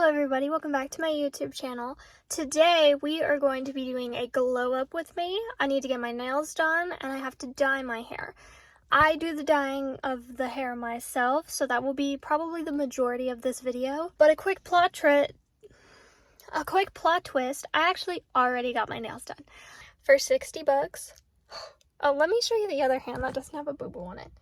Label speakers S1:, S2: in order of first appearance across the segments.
S1: Hello everybody, welcome back to my YouTube channel. Today we are going to be doing a glow up with me. I need to get my nails done and I have to dye my hair. I do the dyeing of the hair myself, so that will be probably the majority of this video. But a quick plot twist, I actually already got my nails done for 60 bucks. Oh, let me show you the other hand that doesn't have a boo-boo on it.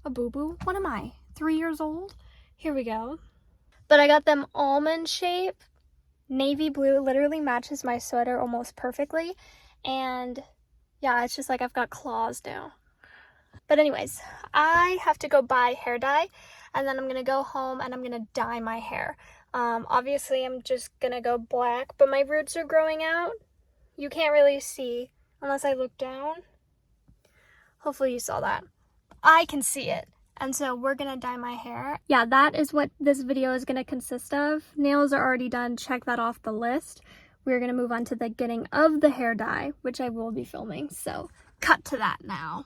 S1: A boo-boo? What am I, 3 years old? Here we go. But I got them almond shape, navy blue, literally matches my sweater almost perfectly. And yeah, it's just like I've got claws now. But anyways, I have to go buy hair dye and then I'm gonna go home and I'm gonna dye my hair. Obviously I'm just gonna go black, but my roots are growing out. You can't really see unless I look down. Hopefully you saw that. I can see it. And so we're gonna dye my hair. Yeah, that is what this video is gonna consist of. Nails are already done, check that off the list. We're gonna move on to the getting of the hair dye, which I will be filming, so cut to that now.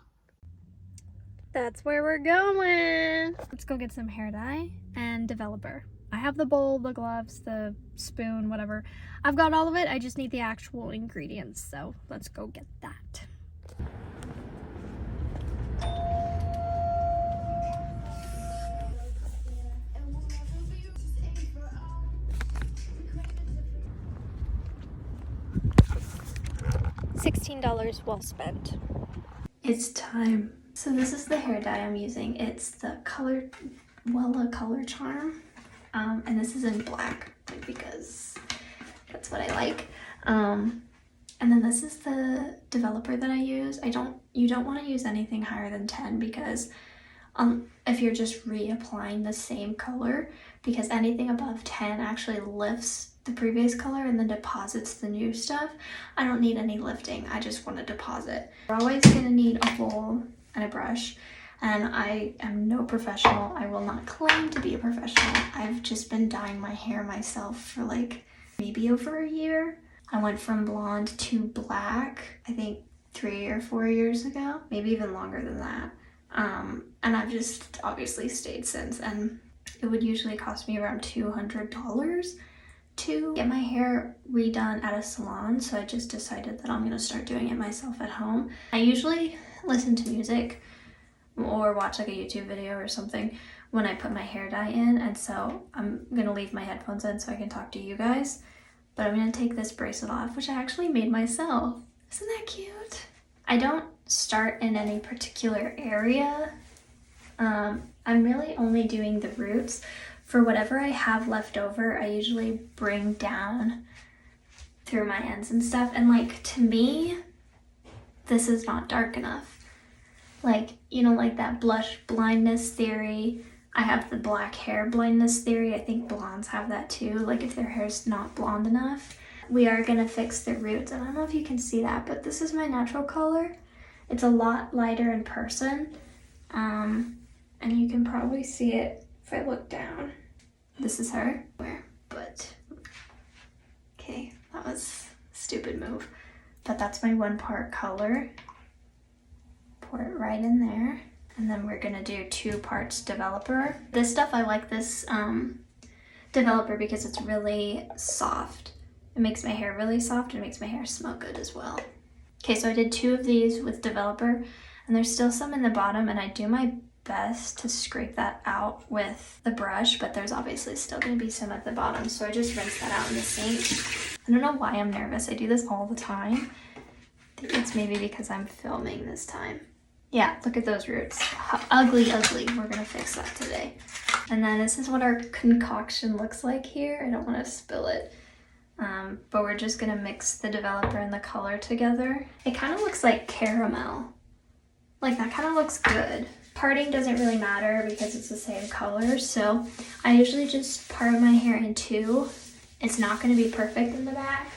S1: That's where we're going. Let's go get some hair dye and developer. I have the bowl, the gloves, the spoon, whatever. I've got all of it, I just need the actual ingredients, so let's go get that. $16 well spent. It's time. So this is the hair dye I'm using. It's the Color Charm. And this is in black because that's what I like. And then this is the developer that I use. You don't want to use anything higher than 10 because if you're just reapplying the same color, because anything above 10 actually lifts the previous color and then deposits the new stuff. I don't need any lifting, I just want to deposit. We're always gonna need a bowl and a brush, and I am no professional. I will not claim to be a professional. I've just been dyeing my hair myself for like maybe over a year. I went from blonde to black, I think 3 or 4 years ago, maybe even longer than that. And I've just obviously stayed since, and it would usually cost me around $200 to get my hair redone at a salon, so I just decided that I'm gonna start doing it myself at home. I usually listen to music or watch like a YouTube video or something when I put my hair dye in, and so I'm gonna leave my headphones in so I can talk to you guys. But I'm gonna take this bracelet off, which I actually made myself. Isn't that cute? I don't start in any particular area. I'm really only doing the roots. For whatever I have left over, I usually bring down through my ends and stuff. And like, to me, this is not dark enough. Like, you know, like that blush blindness theory. I have the black hair blindness theory. I think blondes have that too. Like if their hair's not blonde enough. We are gonna fix the roots. And I don't know if you can see that, but this is my natural color. It's a lot lighter in person. And you can probably see it if I look down. This is her. But okay, that was a stupid move. But that's my 1 part color. Pour it right in there. And then we're gonna do 2 parts developer. This stuff, I like this developer because it's really soft. It makes my hair really soft and makes my hair smell good as well. Okay, so I did 2 of these with developer, and there's still some in the bottom, and I do my best to scrape that out with the brush, but there's obviously still going to be some at the bottom, so I just rinse that out in the sink. I don't know why I'm nervous. I do this all the time. I think it's maybe because I'm filming this time. Yeah, look at those roots. How ugly. We're going to fix that today. And then this is what our concoction looks like here. I don't want to spill it. But we're just going to mix the developer and the color together. It kind of looks like caramel. Like that kind of looks good. Parting doesn't really matter because it's the same color, so I usually just part my hair in 2. It's not going to be perfect in the back.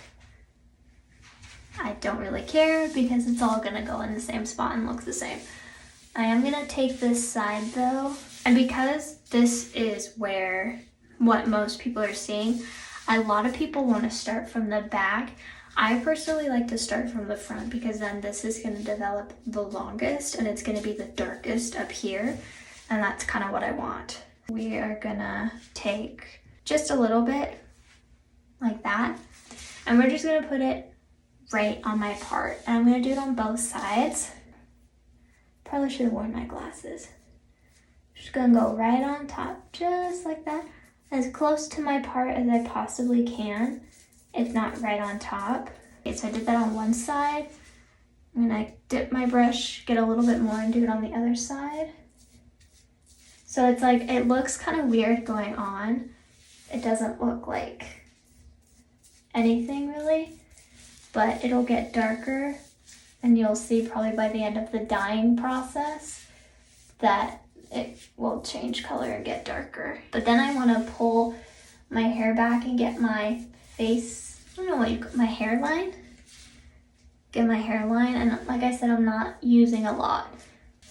S1: I don't really care because it's all going to go in the same spot and look the same. I am going to take this side though, and because this is what most people are seeing, a lot of people want to start from the back. I personally like to start from the front because then this is going to develop the longest and it's going to be the darkest up here, and that's kind of what I want. We are gonna take just a little bit, like that. And we're just gonna put it right on my part. And I'm gonna do it on both sides. Probably should have worn my glasses. Just gonna go right on top, just like that. As close to my part as I possibly can, if not right on top. Okay, so I did that on one side. I'm gonna dip my brush, get a little bit more, and do it on the other side. So it's like, it looks kind of weird going on. It doesn't look like anything really, but it'll get darker, and you'll see probably by the end of the dyeing process that it will change color and get darker. But then I want to pull my hair back and get my face, I don't know what you call my hairline. Get my hairline, and like I said, I'm not using a lot.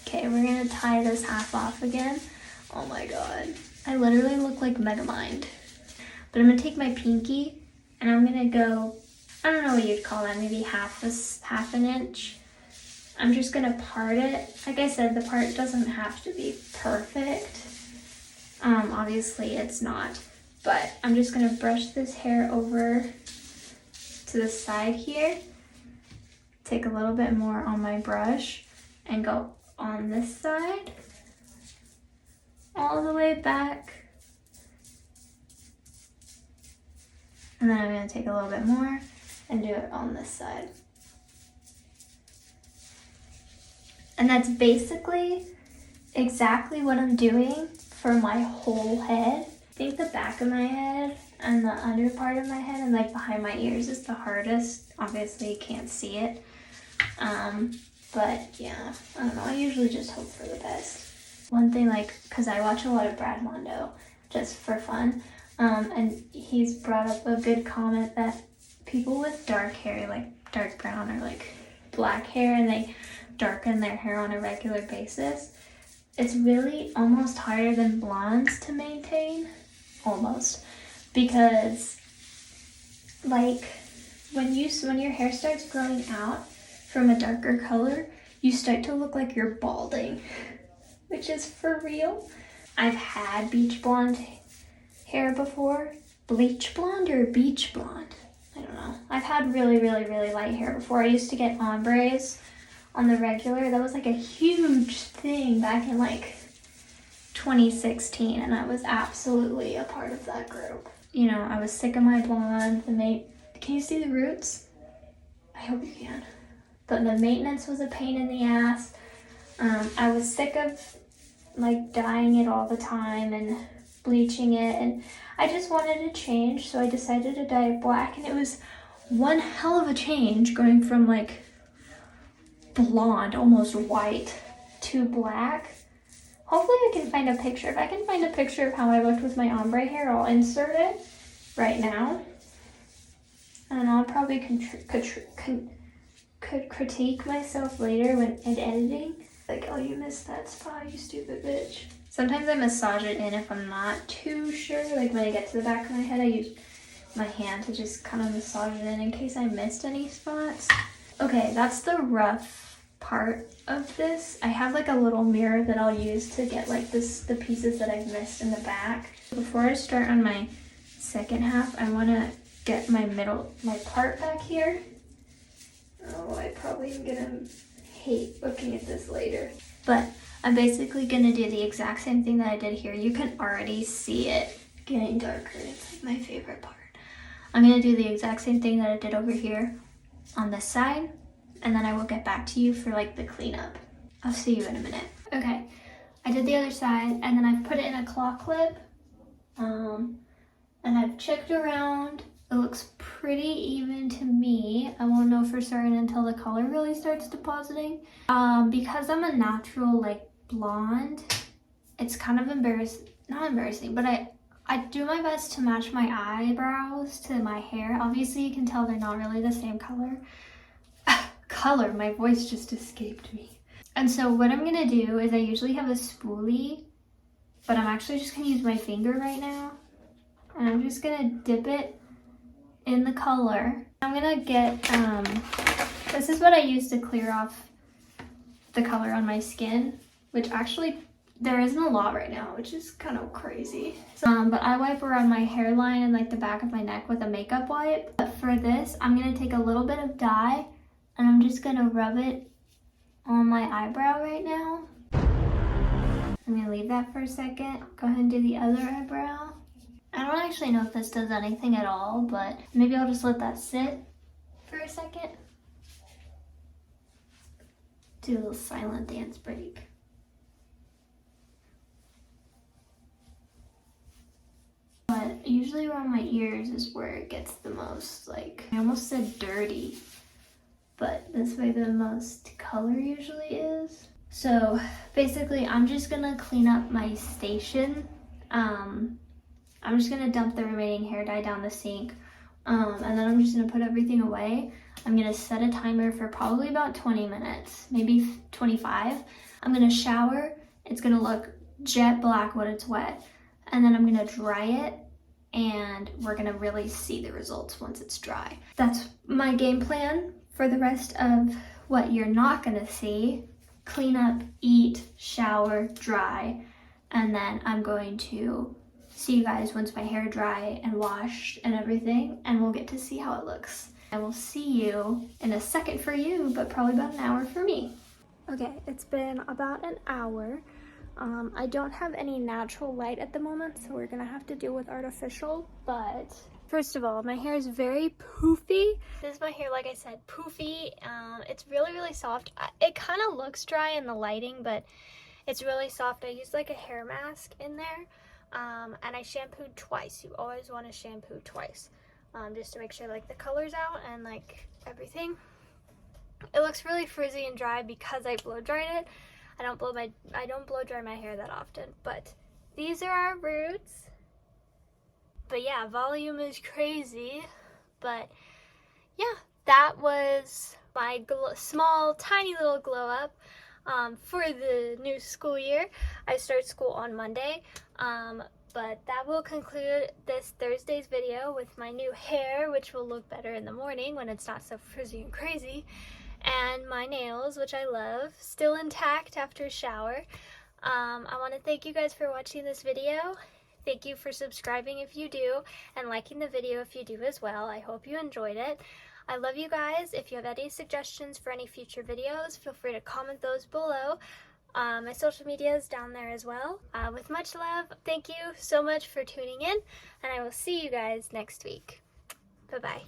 S1: Okay, we're gonna tie this half off again. Oh my god, I literally look like Megamind. But I'm gonna take my pinky and I'm gonna go, I don't know what you'd call that, maybe half an inch. I'm just gonna part it. Like I said, the part doesn't have to be perfect. Obviously it's not, but I'm just gonna brush this hair over to the side here. Take a little bit more on my brush and go on this side, all the way back. And then I'm gonna take a little bit more and do it on this side. And that's basically exactly what I'm doing for my whole head. I think the back of my head and the under part of my head and like behind my ears is the hardest. Obviously you can't see it. But yeah, I don't know, I usually just hope for the best. One thing, like, cause I watch a lot of Brad Mondo just for fun. And he's brought up a good comment that people with dark hair, like dark brown or like black hair, and they darken their hair on a regular basis, it's really almost harder than blondes to maintain, almost, because like when your hair starts growing out from a darker color, you start to look like you're balding, which is for real. I've had beach blonde hair before. Bleach blonde or beach blonde? I don't know. I've had really, really, really light hair before. I used to get ombres on the regular. That was like a huge thing back in like 2016, and I was absolutely a part of that group. You know, I was sick of my blonde. Can you see the roots? I hope you can. But the maintenance was a pain in the ass. I was sick of like dyeing it all the time and bleaching it, and I just wanted to change, so I decided to dye it black, and it was one hell of a change going from like blonde, almost white, to black. Hopefully I can find a picture. If I can find a picture of how I looked with my ombre hair, I'll insert it right now. And I'll probably could critique myself later when in editing. Like, oh, you missed that spot, you stupid bitch. Sometimes I massage it in if I'm not too sure. Like when I get to the back of my head, I use my hand to just kind of massage it in case I missed any spots. Okay, that's the rough part of this. I have like a little mirror that I'll use to get like the pieces that I've missed in the back. Before I start on my second half, I want to get my part back here. Oh, I probably am gonna hate looking at this later. But I'm basically gonna do the exact same thing that I did here. You can already see it getting darker. It's like my favorite part. I'm gonna do the exact same thing that I did over here on this side, and then I will get back to you for like the cleanup. I'll see you in a minute. Okay, I did the other side, and then I've put it in a claw clip, and I've checked around. It looks pretty even to me. I won't know for certain until the color really starts depositing. Because I'm a natural like blonde, it's kind of not embarrassing, but I do my best to match my eyebrows to my hair. Obviously you can tell they're not really the same color. My voice just escaped me. And so what I'm gonna do is I usually have a spoolie, but I'm actually just gonna use my finger right now. And I'm just gonna dip it in the color. I'm gonna get, this is what I use to clear off the color on my skin, which actually there isn't a lot right now, which is kind of crazy. So, but I wipe around my hairline and like the back of my neck with a makeup wipe. But for this, I'm gonna take a little bit of dye and I'm just gonna rub it on my eyebrow right now. I'm gonna leave that for a second. Go ahead and do the other eyebrow. I don't actually know if this does anything at all, but maybe I'll just let that sit for a second. Do a little silent dance break. But usually around my ears is where it gets the most, like, I almost said dirty, but that's where the most color usually is. So basically I'm just gonna clean up my station. I'm just gonna dump the remaining hair dye down the sink, and then I'm just gonna put everything away. I'm gonna set a timer for probably about 20 minutes, maybe 25. I'm gonna shower. It's gonna look jet black when it's wet, and then I'm gonna dry it, and we're gonna really see the results once it's dry. That's my game plan for the rest of what you're not gonna see. Clean up, eat, shower, dry, and then I'm going to see you guys once my hair dry and washed and everything, and we'll get to see how it looks. I will see you in a second for you, but probably about an hour for me. Okay, it's been about an hour. I don't have any natural light at the moment, so we're gonna have to deal with artificial, but first of all, my hair is very poofy. This is my hair, like I said, poofy. It's really, really soft. It kind of looks dry in the lighting, but it's really soft. I used like a hair mask in there, and I shampooed twice. You always want to shampoo twice, just to make sure like the color's out and like everything. It looks really frizzy and dry because I blow dried it. I don't blow dry my hair that often, but these are our roots. But yeah, volume is crazy. But yeah, that was my small, tiny little glow up for the new school year. I start school on Monday. But that will conclude this Thursday's video with my new hair, which will look better in the morning when it's not so frizzy and crazy. And my nails, which I love, still intact after a shower. I want to thank you guys for watching this video. Thank you for subscribing if you do, and liking the video if you do as well. I hope you enjoyed it. I love you guys. If you have any suggestions for any future videos, feel free to comment those below. My social media is down there as well. With much love, thank you so much for tuning in, and I will see you guys next week. Bye-bye.